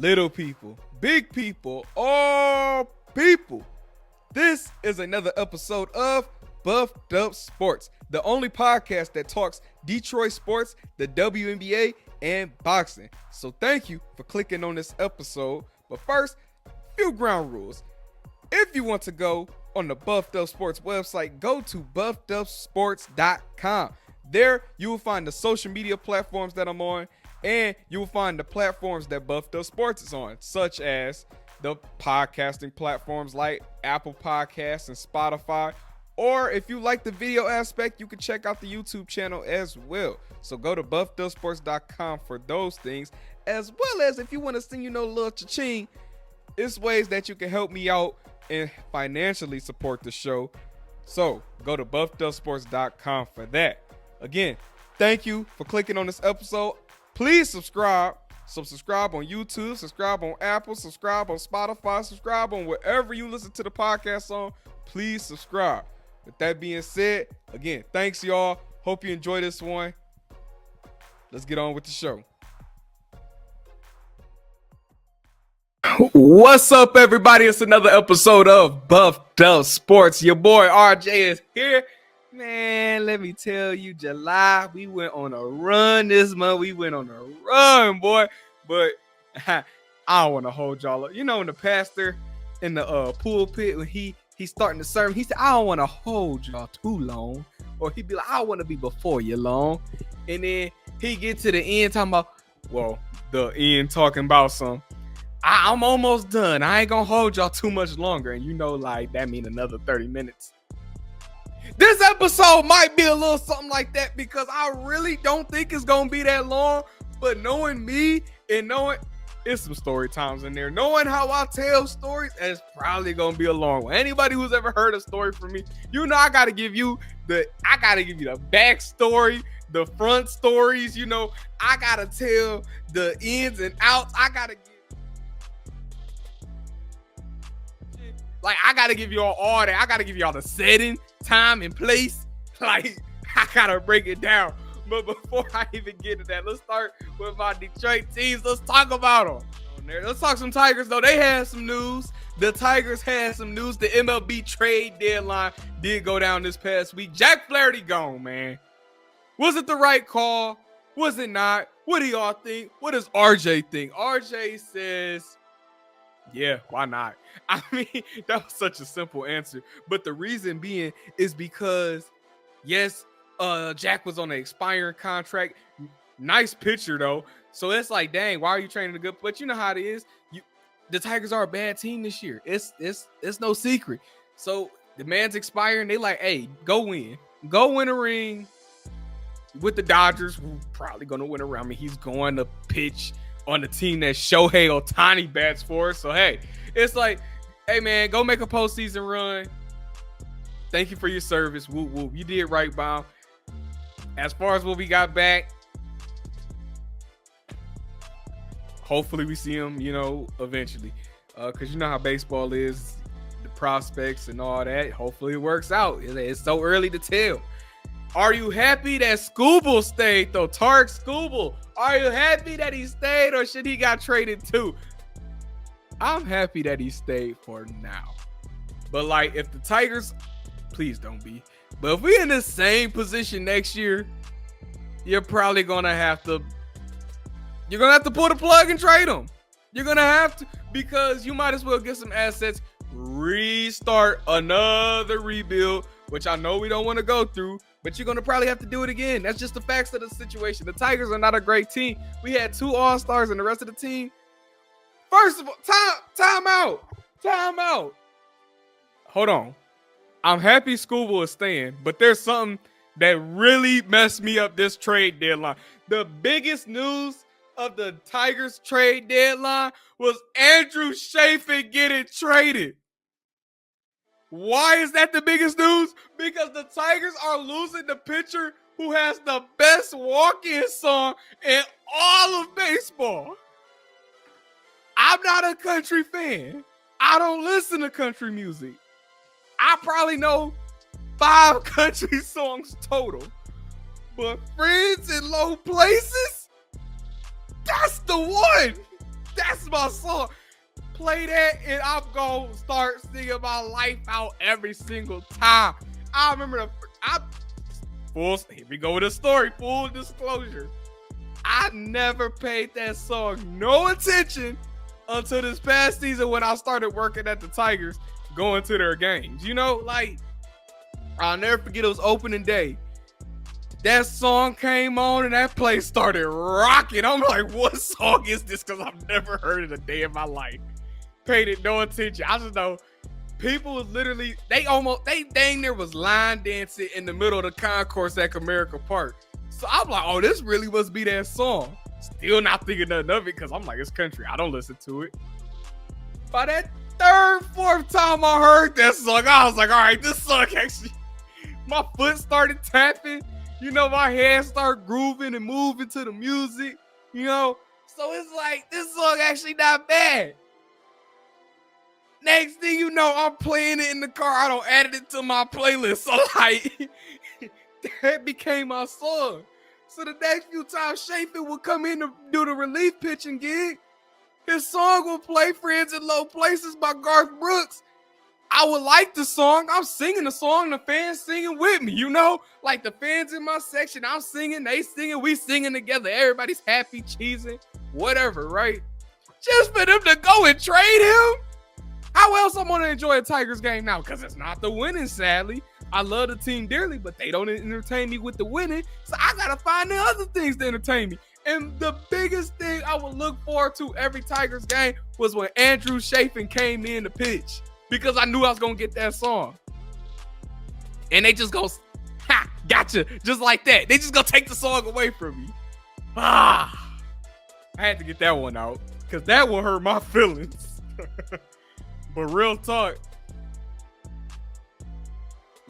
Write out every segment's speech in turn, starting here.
little people, big people, all people. This is another episode of Buffed Up Sports, the only podcast that talks Detroit sports, the WNBA, and boxing. So thank you for clicking on this episode. But first, few ground rules. If you want to go on the Buffed Up Sports website, go to buffedupsports.com. There, you will find the social media platforms that I'm on, and you will find the platforms that Buffed Up Sports is on, such as the podcasting platforms like Apple Podcasts and Spotify. Or if you like the video aspect, you can check out the YouTube channel as well. So go to buffedupsports.com for those things, as well as if you want to send, a little cha-ching, it's ways that you can help me out and financially support the show. So go to buffedupsports.com for that. Again, thank you for clicking on this episode. Please subscribe. So subscribe on YouTube, subscribe on Apple, subscribe on Spotify, subscribe on wherever you listen to the podcast on. Please subscribe. With that being said, again, thanks y'all. Hope you enjoy this one. Let's get on with the show. What's up, everybody? It's another episode of Buffed Up Sports. Your boy RJ is here. Man, let me tell you, July, we went on a run this month. We went on a run, boy. But I don't want to hold y'all up. When the pastor in the pulpit, when he's starting the sermon, he said, I don't want to hold y'all too long. Or he'd be like, I don't want to be before you long. And then he get to the end talking about, the end talking about I'm almost done. I ain't going to hold y'all too much longer. And that mean another 30 minutes. This episode might be a little something like that because I really don't think it's going to be that long. But knowing me and knowing it's some story times in there, knowing how I tell stories, it's probably going to be a long one. Anybody who's ever heard a story from me, I got to give you the backstory, the front stories, I got to tell the ins and outs. I got to give you all that. I got to give you all the setting, time, and place. I got to break it down. But before I even get to that, let's start with my Detroit teams. Let's talk about them. Let's talk some Tigers, though. They had some news. The Tigers had some news. The MLB trade deadline did go down this past week. Jack Flaherty gone, man. Was it the right call? Was it not? What do y'all think? What does RJ think? RJ says, yeah, why not? I mean, that was such a simple answer. But the reason being is because, yes, Jack was on an expiring contract. Nice pitcher, though. So it's like, dang, why are you training a good? But you know how it is. The Tigers are a bad team this year. It's no secret. So the man's expiring. They like, hey, go win a ring with the Dodgers. Who probably gonna win a ring. I mean, he's going to pitch on the team that Shohei Ohtani bats for. So hey, it's like, hey man, go make a postseason run. Thank you for your service. Whoop whoop. You did right, Bob. As far as what we got back, hopefully we see him, eventually. Because you know how baseball is, the prospects and all that. Hopefully it works out. It's so early to tell. Are you happy that Skubal stayed, though? Tarek Skubal. Are you happy that he stayed, or should he got traded too? I'm happy that he stayed for now. But, if the Tigers, please don't be. But if we're in the same position next year, you're probably going to have to pull the plug and trade them. You're going to have to, because you might as well get some assets, restart another rebuild, which I know we don't want to go through, but you're going to probably have to do it again. That's just the facts of the situation. The Tigers are not a great team. We had 2 All-Stars and the rest of the team. First of all, time out. Hold on. I'm happy Skubal is staying, but there's something that really messed me up this trade deadline. The biggest news of the Tigers trade deadline was Andrew Chafin getting traded. Why is that the biggest news? Because the Tigers are losing the pitcher who has the best walk-in song in all of baseball. I'm not a country fan. I don't listen to country music. I probably know 5 country songs total. But Friends in Low Places, that's the one. That's my song. Play that and I'm gonna start singing my life out every single time. I remember here we go with a story, full disclosure. I never paid that song no attention until this past season when I started working at the Tigers, going to their games. You know, like, I'll never forget, it was opening day. That song came on and that place started rocking. I'm like, what song is this? Because I've never heard it a day in my life. Paid it no attention. I just know people was literally, they dang near was line dancing in the middle of the concourse at Comerica Park. So I'm like, oh, this really must be that song. Still not thinking nothing of it because I'm like, it's country. I don't listen to it. By that third, fourth time I heard that song, I was like, all right, this song actually, my foot started tapping. You know, my hands start grooving and moving to the music, you know? So it's like, this song actually not bad. Next thing you know, I'm playing it in the car. I don't add it to my playlist. So like, that became my song. So the next few times Chafin would come in to do the relief pitching gig, his song would play Friends in Low Places by Garth Brooks. I would like the song. I'm singing the song. The fans singing with me, you know? Like the fans in my section, I'm singing, they singing, we singing together. Everybody's happy, cheesing, whatever, right? Just for them to go and trade him? How else I'm going to enjoy a Tigers game now? Because it's not the winning, sadly. I love the team dearly, but they don't entertain me with the winning. So I got to find the other things to entertain me. And the biggest thing I would look forward to every Tigers game was when Andrew Chafin came in to pitch. Because I knew I was going to get that song. And they just go, ha, gotcha. Just like that. They just going to take the song away from me. I had to get that one out. Because that one hurt my feelings. But real talk.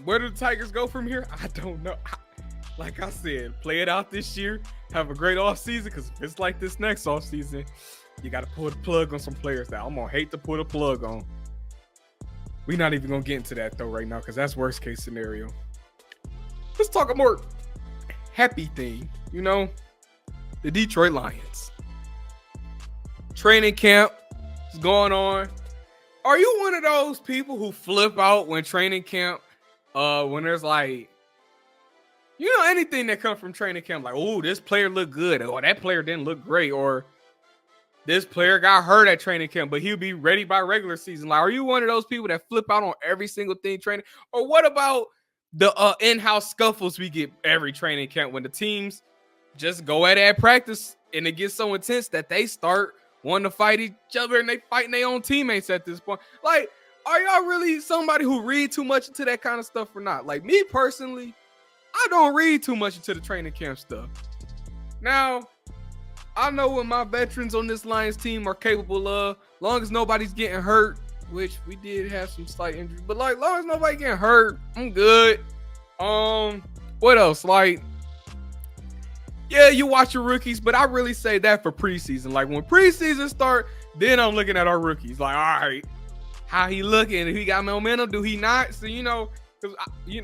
Where do the Tigers go from here? I don't know. Like I said, play it out this year. Have a great offseason. Because if it's like this next offseason, you got to pull the plug on some players that I'm going to hate to put a plug on. We're not even going to get into that, though, right now, because that's worst case scenario. Let's talk a more happy thing, you know? The Detroit Lions. Training camp is going on. Are you one of those people who flip out when training camp, when there's like, you know, anything that comes from training camp, like, oh, this player looked good, or that player didn't look great, or this player got hurt at training camp, but he'll be ready by regular season. Like, are you one of those people that flip out on every single thing training? Or what about the in-house scuffles we get every training camp when the teams just go at practice and it gets so intense that they start wanting to fight each other and they fighting their own teammates at this point? Like, are y'all really somebody who read too much into that kind of stuff or not? Like, me personally, I don't read too much into the training camp stuff. Now, I know what my veterans on this Lions team are capable of, long as nobody's getting hurt, which we did have some slight injuries, but like, long as nobody getting hurt, I'm good. What else? Like, yeah, you watch your rookies, but I really say that for preseason. Like, when preseason start, then I'm looking at our rookies. Like, all right, how he looking? If he got momentum, do he not? So, you know, because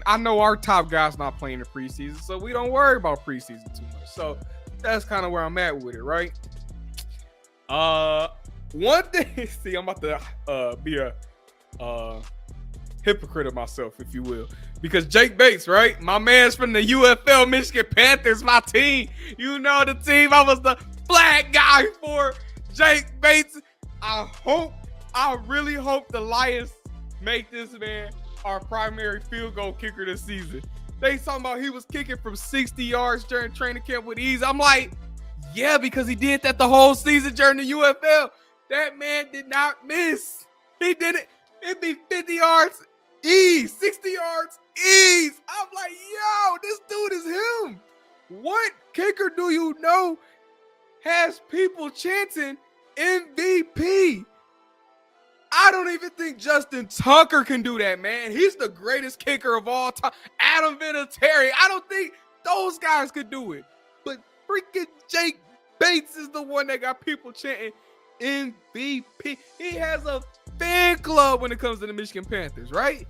I know our top guys not playing the preseason, so we don't worry about preseason too much. So that's kind of where I'm at with it, right? One thing, see, I'm about to be a hypocrite of myself, if you will, because Jake Bates, right? My man's from the UFL Michigan Panthers, my team. You know the team. I was the flag guy for Jake Bates. I really hope the Lions make this man our primary field goal kicker this season. They talking about he was kicking from 60 yards during training camp with ease. I'm like, yeah, because he did that the whole season during the UFL. That man did not miss. He did it. It'd be 50 yards, ease, 60 yards, ease. I'm like, yo, this dude is him. What kicker do you know has people chanting MVP? I don't even think Justin Tucker can do that, man. He's the greatest kicker of all time. Adam Vinatieri. I don't think those guys could do it. But freaking Jake Bates is the one that got people chanting MVP. He has a fan club when it comes to the Michigan Panthers, right?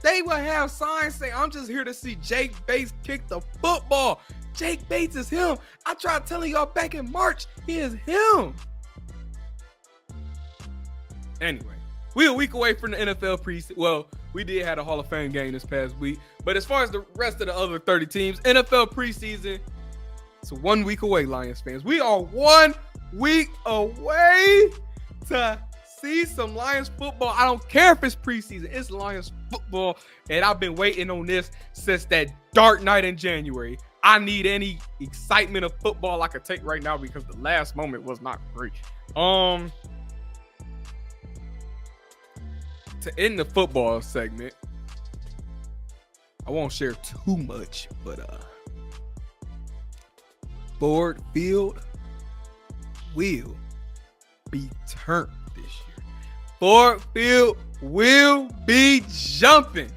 They will have signs saying, I'm just here to see Jake Bates kick the football. Jake Bates is him. I tried telling y'all back in March, he is him. Anyway, we're a week away from the NFL preseason. Well, we did have a Hall of Fame game this past week. But as far as the rest of the other 30 teams, NFL preseason, it's 1 week away, Lions fans. We are 1 week away to see some Lions football. I don't care if it's preseason. It's Lions football. And I've been waiting on this since that dark night in January. I need any excitement of football I could take right now because the last moment was not great. To end the football segment, I won't share too much, but Ford Field will be turned this year. Ford Field will be jumping.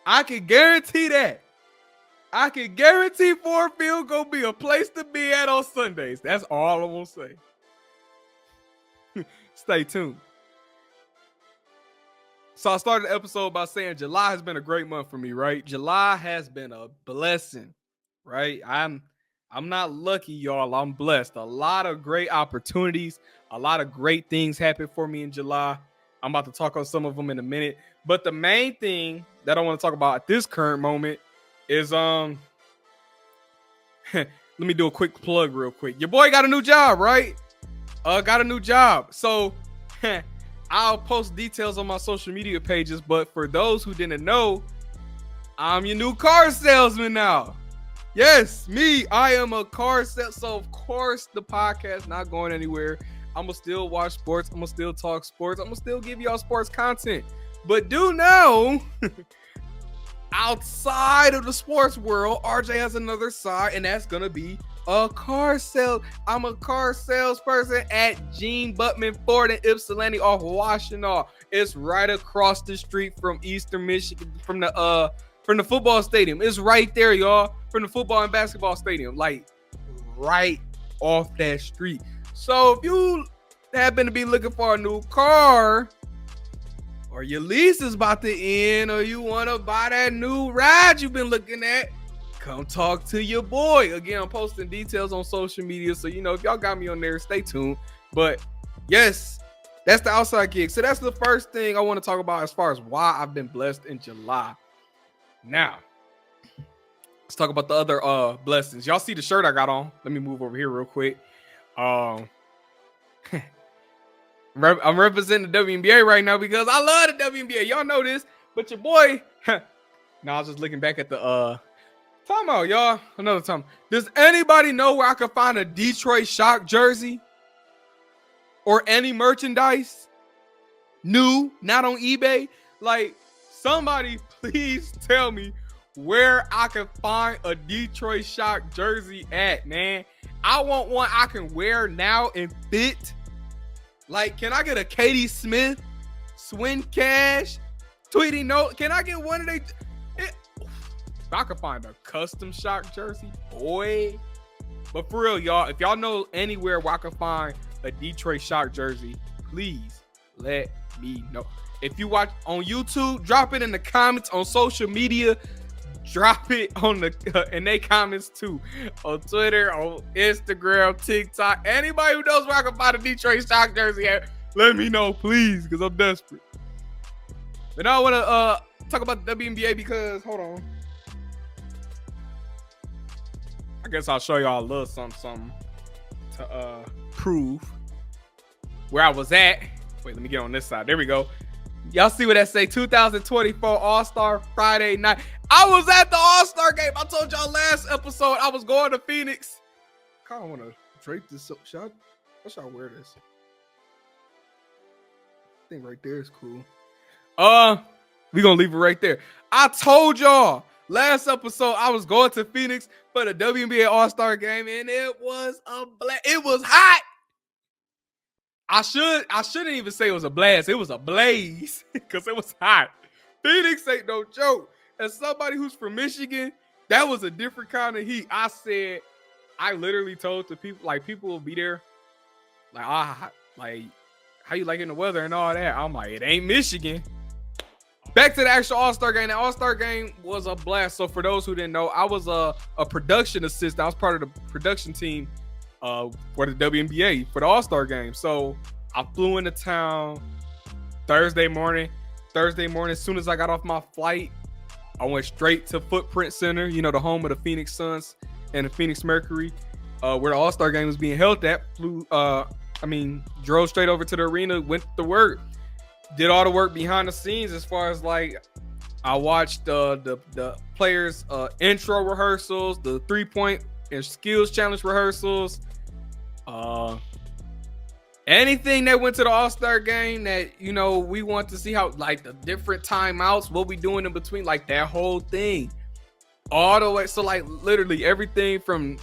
I can guarantee that. I can guarantee Ford Field gonna be a place to be at on Sundays. That's all I'm gonna say. Stay tuned. So I started the episode by saying July has been a great month for me, right? July has been a blessing, right? I'm not lucky, y'all. I'm blessed. A lot of great opportunities, a lot of great things happened for me in July. I'm about to talk on some of them in a minute. But the main thing that I want to talk about at this current moment is let me do a quick plug real quick. Your boy got a new job, right? Got a new job. So I'll post details on my social media pages, but for those who didn't know, I'm your new car salesman now. Yes, me. I am a car salesman. So of course the podcast not going anywhere. I'm gonna still watch sports. I'm gonna still talk sports. I'm gonna still give y'all sports content. But do know, outside of the sports world, RJ has another side, and that's gonna be a car sale. I'm a car salesperson at Gene Buttman Ford in Ypsilanti off Washington. It's right across the street from Eastern Michigan, from the football stadium. It's right there, y'all, from the football and basketball stadium, like right off that street. So if you happen to be looking for a new car, or your lease is about to end, or you want to buy that new ride you've been looking at, come talk to your boy. Again, I'm posting details on social media, so you know, if y'all got me on there, stay tuned. But yes, that's the outside gig. So that's the first thing I want to talk about as far as why I've been blessed in July. Now, let's talk about the other blessings. Y'all see the shirt I got on? Let me move over here real quick. I'm representing the WNBA right now because I love the WNBA. Y'all know this, but your boy, now I was just looking back at the time out, y'all. Another time. Does anybody know where I can find a Detroit Shock jersey or any merchandise new, not on eBay? Like, somebody please tell me where I can find a Detroit Shock jersey at, man. I want one I can wear now and fit. Like, can I get a Katie Smith, Swin Cash, Tweety Note? Can I get one of they? If I could find a custom Shock jersey, boy. But for real, y'all, if y'all know anywhere where I can find a Detroit Shock jersey, please let me know. If you watch on YouTube, drop it in the comments. On social media, drop it on in they comments too. On Twitter, on Instagram, TikTok. Anybody who knows where I can find a Detroit Shock jersey at, let me know, please, because I'm desperate. But now I want to talk about the WNBA because, hold on. I guess I'll show y'all a little something to prove where I was at. Wait, let me get on this side. There we go. Y'all see what that say? 2024 All-Star Friday night. I was at the All-Star Game. I told y'all last episode I was going to Phoenix. I kind of want to drape this up. How should I wear this? I think right there is cool. We gonna leave it right there. I told y'all last episode I was going to Phoenix for the WNBA All-Star Game, and it was it was hot. I shouldn't even say it was a blast. It was a blaze because it was hot. Phoenix ain't no joke. As somebody who's from Michigan, that was a different kind of heat. I literally told the people, like, people will be there, like, how you liking the weather and all that. I'm like, it ain't Michigan. Back to the actual All-Star Game. The All-Star Game was a blast. So for those who didn't know, I was a production assistant. I was part of the production team for the WNBA for the All-Star Game. So I flew into town. Thursday morning, as soon as I got off my flight, I went straight to Footprint Center, the home of the Phoenix Suns and the Phoenix Mercury, where the All-Star Game was being held at. Drove straight over to the arena, went to work, did all the work behind the scenes as far as like I watched the players' intro rehearsals, the 3-point and skills challenge rehearsals, anything that went to the All-Star Game that we want to see how like the different timeouts, what we doing in between, like that whole thing, all the way. So like literally everything from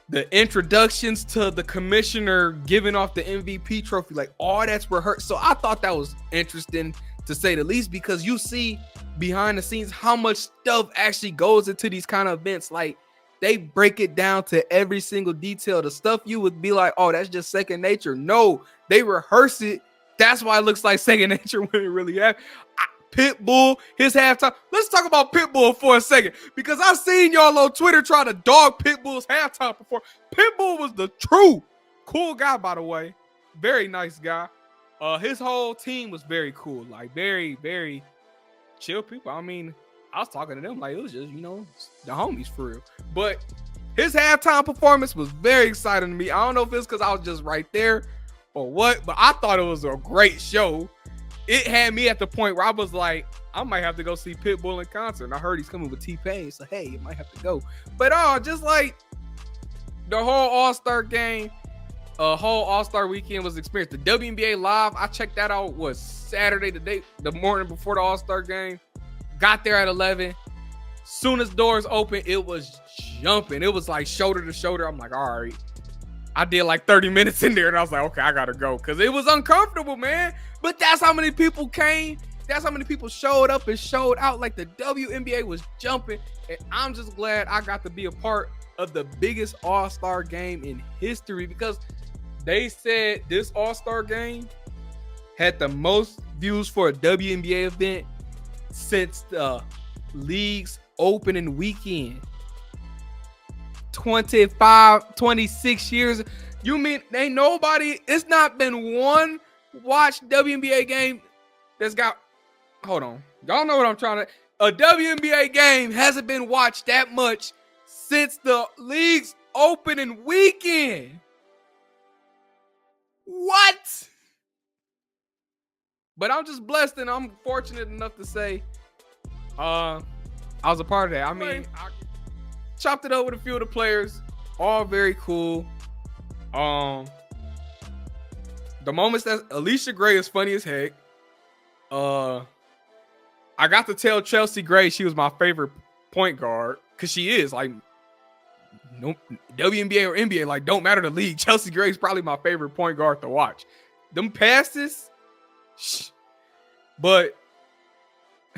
the introductions to the commissioner giving off the MVP trophy, like all that's rehearsed. So I thought that was interesting to say the least, because you see behind the scenes how much stuff actually goes into these kind of events. Like they break it down to every single detail. The stuff you would be like, oh, that's just second nature. No, they rehearse it. That's why it looks like second nature when it really happened. Pitbull, his halftime. Let's talk about Pitbull for a second, because I've seen y'all on Twitter try to dog Pitbull's halftime performance. Pitbull was the true cool guy, by the way. Very nice guy. His whole team was very cool, like very, very chill people. I mean, I was talking to them like it was just, the homies for real. But his halftime performance was very exciting to me. I don't know if it's because I was just right there or what, but I thought it was a great show. It had me at the point where I was like, I might have to go see Pitbull in concert. And I heard he's coming with T-Pain, so hey, you might have to go. But just like the whole All-Star Game, whole All-Star weekend was experienced. The WNBA Live, I checked that out, was Saturday, the morning before the All-Star Game. Got there at 11. Soon as doors open, it was jumping. It was like shoulder to shoulder. I'm like, all right. I did like 30 minutes in there, and I was like, okay, I gotta go, because it was uncomfortable, man. But that's how many people came. That's how many people showed up and showed out. Like the WNBA was jumping, and I'm just glad I got to be a part of the biggest All-Star Game in history, because they said this All-Star Game had the most views for a WNBA event since the league's opening weekend. 26 years. You mean ain't nobody, it's not been one watched WNBA game that's got, hold on. Y'all know what I'm trying to, a WNBA game hasn't been watched that much since the league's opening weekend. What? But I'm just blessed, and I'm fortunate enough to say I was a part of that. I mean, I chopped it up with a few of the players, all very cool. The moments that Alicia Gray is funny as heck. I got to tell Chelsea Gray she was my favorite point guard, because she is, like, no WNBA or NBA, like, don't matter the league. Chelsea Gray is probably my favorite point guard to watch. Them passes, but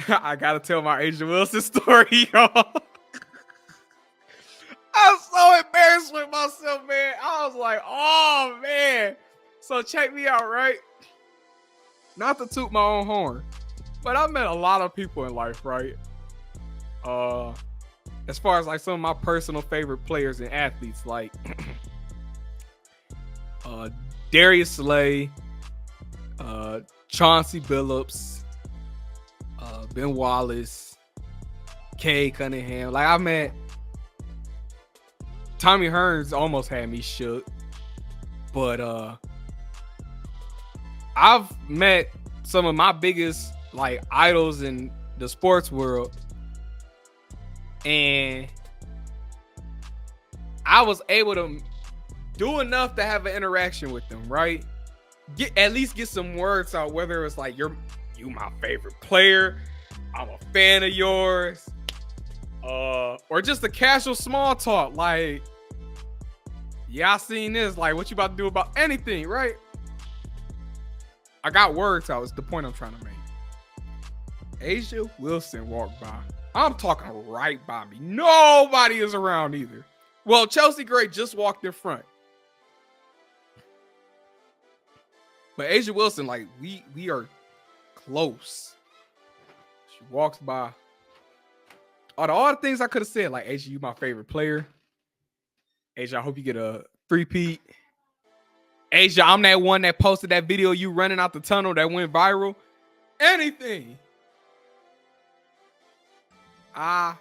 I gotta tell my Asia Wilson story, y'all. I'm so embarrassed with myself, man. I was like, oh, man. So check me out, right? Not to toot my own horn, but I met a lot of people in life, right? As far as like some of my personal favorite players and athletes, like Darius Slay, Chauncey Billups, Ben Wallace, Kay Cunningham. Like I met Tommy Hearns, almost had me shook, but I've met some of my biggest like idols in the sports world, and I was able to do enough to have an interaction with them, right? At least get some words out, whether it's like you my favorite player, I'm a fan of yours, or just a casual small talk, like, yeah, I seen this, like, what you about to do about anything, right? I got words out, is the point I'm trying to make. Asia Wilson walked by. I'm talking right by me. Nobody is around either. Well, Chelsea Gray just walked in front. But Asia Wilson, like, we are close. She walks by. All the things I could have said, like, Asia, you my favorite player. Asia, I hope you get a three-peat. Asia, I'm that one that posted that video you running out the tunnel that went viral. Anything. I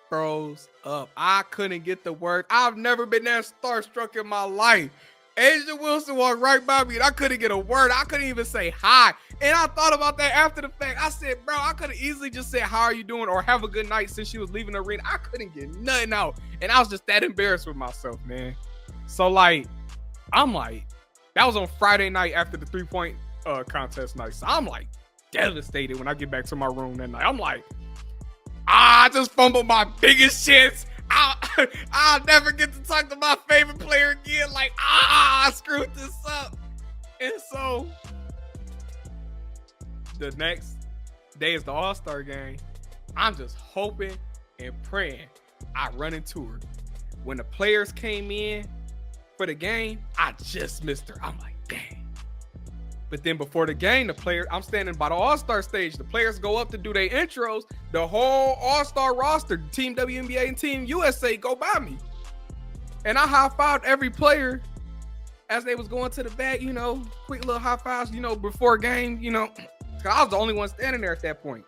froze up. I couldn't get the word. I've never been that starstruck in my life. Asia Wilson walked right by me and I couldn't get a word. I couldn't even say hi. And I thought about that after the fact. I said, bro, I could have easily just said, how are you doing? Or have a good night since she was leaving the arena. I couldn't get nothing out. And I was just that embarrassed with myself, man. So like, I'm like, that was on Friday night after the 3-point contest night. So I'm like devastated when I get back to my room that night. I'm like, I just fumbled my biggest chance. I'll never get to talk to my favorite player again. Like, I screwed this up. And so the next day is the All-Star Game. I'm just hoping and praying I run into her. When the players came in for the game, I just missed her. I'm like, dang. But then before the game, I'm standing by the All-Star stage. The players go up to do their intros. The whole All-Star roster, Team WNBA and Team USA, go by me. And I high-fived every player as they was going to the back, you know, quick little high-fives, you know, before game, you know. Because I was the only one standing there at that point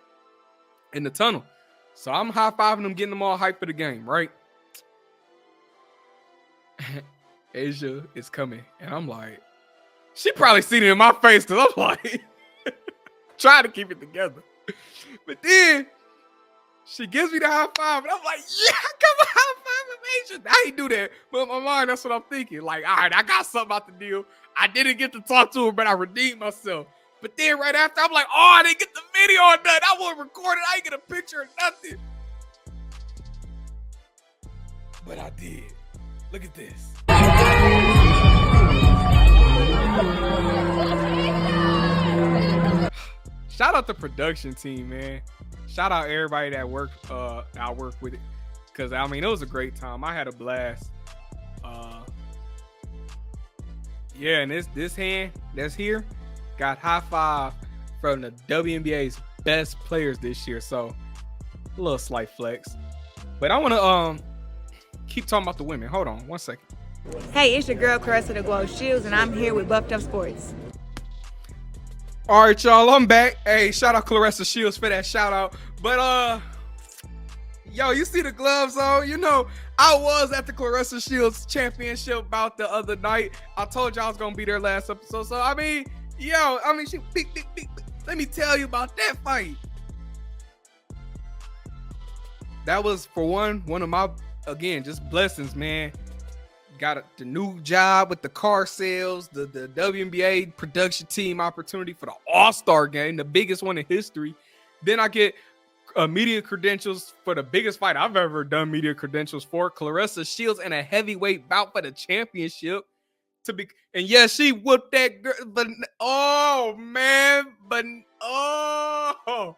in the tunnel. So I'm high-fiving them, getting them all hyped for the game, right? Asia is coming. And I'm like, she probably seen it in my face because I'm like, trying to keep it together. But then she gives me the high five, and I'm like, yeah, come on, high five, Asia. I ain't do that. But in my mind, that's what I'm thinking. Like, all right, I got something out the deal. I didn't get to talk to her, but I redeemed myself. But then right after, I'm like, oh, I didn't get the video or nothing. I wasn't recording. I didn't get a picture or nothing. But I did. Look at this. Shout out the production team, man. Shout out everybody that worked I worked with it. Cause I mean it was a great time. I had a blast. Yeah, and this hand that's here got high five from the WNBA's best players this year. So a little slight flex. But I wanna keep talking about the women. Hold on one second. Hey, it's your girl Claressa Shields, and I'm here with Buffed Up Sports. All right, y'all, I'm back. Hey, shout out Claressa Shields for that shout out. But yo, you see the gloves on? You know, I was at the Claressa Shields championship bout the other night. I told y'all I was gonna be there last episode. So I mean, she big. Let me tell you about that fight. That was for one of my, again, just blessings, man. Got the new job with the car sales, the WNBA production team opportunity for the All-Star Game, the biggest one in history. Then I get media credentials for the biggest fight I've ever done media credentials for, Claressa Shields, and a heavyweight bout for the championship. And yeah, she whooped that girl, but oh man, but oh.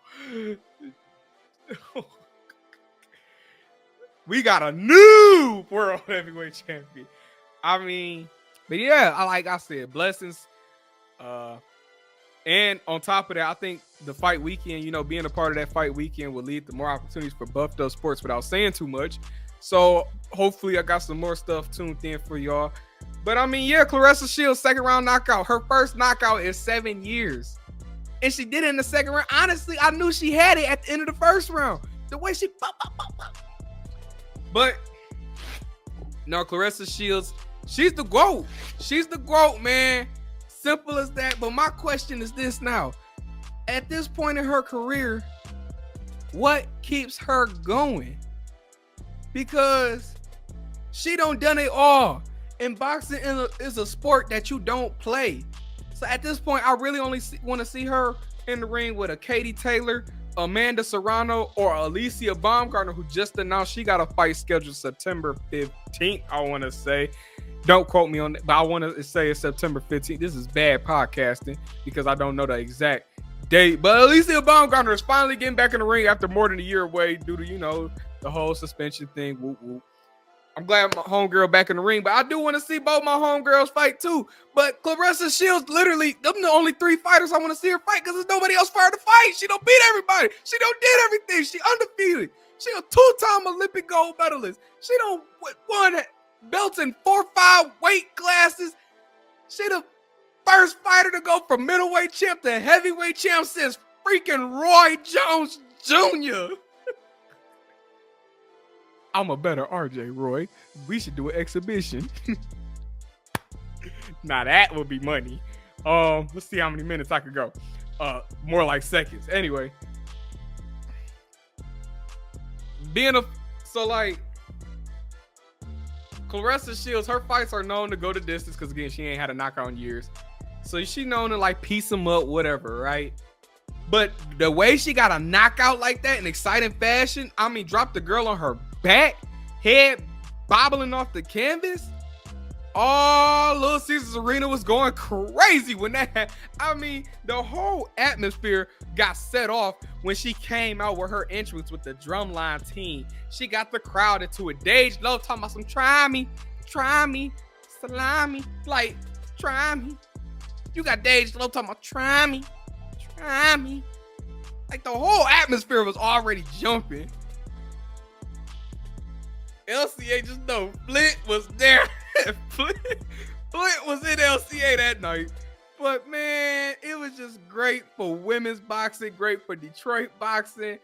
We got a new world heavyweight champion. I mean, but yeah, like I said, blessings. And on top of that, I think the fight weekend, being a part of that fight weekend will lead to more opportunities for Buffed Up Sports without saying too much. So hopefully I got some more stuff tuned in for y'all. But I mean, yeah, Claressa Shields, second round knockout. Her first knockout in 7 years. And she did it in the second round. Honestly, I knew she had it at the end of the first round. The way she pop. But no, Claressa Shields, she's the GOAT. She's the GOAT, man. Simple as that. But my question is this now. At this point in her career, what keeps her going? Because she done it all. And boxing is a sport that you don't play. So at this point, I really only want to see her in the ring with a Katie Taylor, Amanda Serrano, or Alicia Baumgartner, who just announced she got a fight scheduled September 15th, I want to say. Don't quote me on that, but I want to say it's September 15th. This is bad podcasting because I don't know the exact date. But Alicia Baumgartner is finally getting back in the ring after more than a year away due to, the whole suspension thing. Whoop, whoop. I'm glad my homegirl back in the ring, but I do want to see both my homegirls fight too. But Claressa Shields, literally, them the only 3 fighters I want to see her fight because there's nobody else for her to fight. She don't beat everybody. She don't did everything. She undefeated. She a 2-time Olympic gold medalist. She don't won belts in 4-5 weight classes. She the first fighter to go from middleweight champ to heavyweight champ since freaking Roy Jones Jr. I'm a better RJ, Roy. We should do an exhibition. Now that would be money. Let's see how many minutes I could go. More like seconds. Anyway. Claressa Shields, her fights are known to go the distance because, again, she ain't had a knockout in years. So she known to, like, piece them up, whatever, right? But the way she got a knockout like that in exciting fashion, I mean, dropped the girl on her back, head bobbling off the canvas. Oh, Little Caesars Arena was going crazy when that happened. I mean, the whole atmosphere got set off when she came out with her entrance with the drumline team. She got the crowd into it. Dage Low talking about some try me, salami, like, try me. You got Dage Low talking about try me. Like, the whole atmosphere was already jumping. LCA just know Flint was there. Flint was in LCA that night. But, man, it was just great for women's boxing, great for Detroit boxing.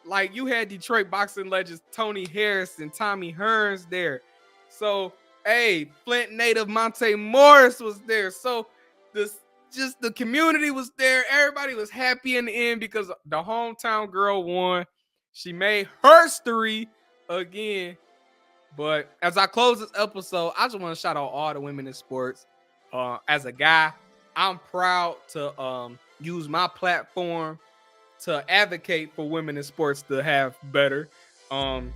Like, you had Detroit boxing legends Tony Harris and Tommy Hearns there. So, hey, Flint native Monte Morris was there. So, the community was there. Everybody was happy in the end because the hometown girl won. She made history again. But as I close this episode, I just want to shout out all the women in sports. As a guy, I'm proud to use my platform to advocate for women in sports to have better. And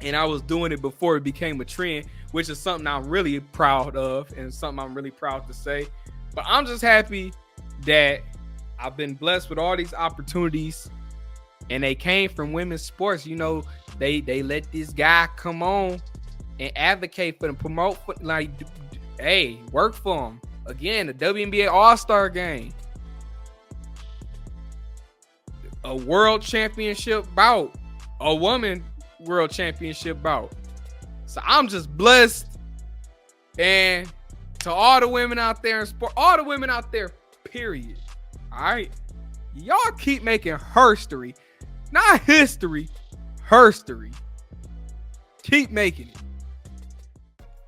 I was doing it before it became a trend, which is something I'm really proud of and something I'm really proud to say. But I'm just happy that I've been blessed with all these opportunities and they came from women's sports. You know, they let this guy come on and advocate for them, promote, like, hey, work for them. Again, the WNBA All-Star Game. A world championship bout. A woman world championship bout. So I'm just blessed. And to all the women out there in sport, all the women out there, period. All right. Y'all keep making history. Not history, history. Keep making it.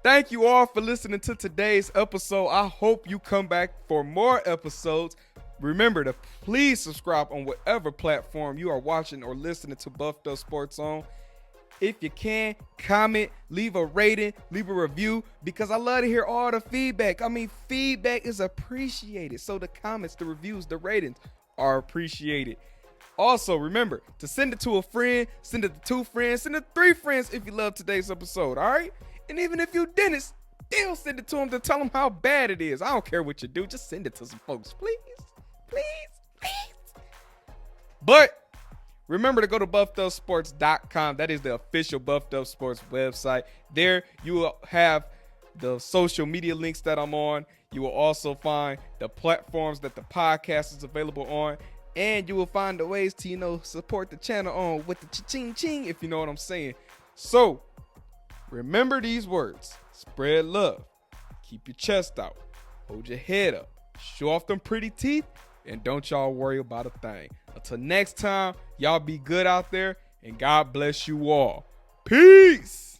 Thank you all for listening to today's episode. I hope you come back for more episodes. Remember to please subscribe on whatever platform you are watching or listening to Buffed Up Sports on. If you can, comment, leave a rating, leave a review, because I love to hear all the feedback. I mean, feedback is appreciated. So the comments, the reviews, the ratings are appreciated. Also, remember to send it to a friend, send it to 2 friends, send it to 3 friends if you love today's episode, all right? And even if you didn't, still send it to them to tell them how bad it is. I don't care what you do. Just send it to some folks, please. But remember to go to buffedupsports.com. That is the official Buffed Up Sports website. There you will have the social media links that I'm on. You will also find the platforms that the podcast is available on. And you will find the ways to, support the channel on with the cha-ching-ching, if you know what I'm saying. So, remember these words. Spread love. Keep your chest out. Hold your head up. Show off them pretty teeth. And don't y'all worry about a thing. Until next time, y'all be good out there. And God bless you all. Peace.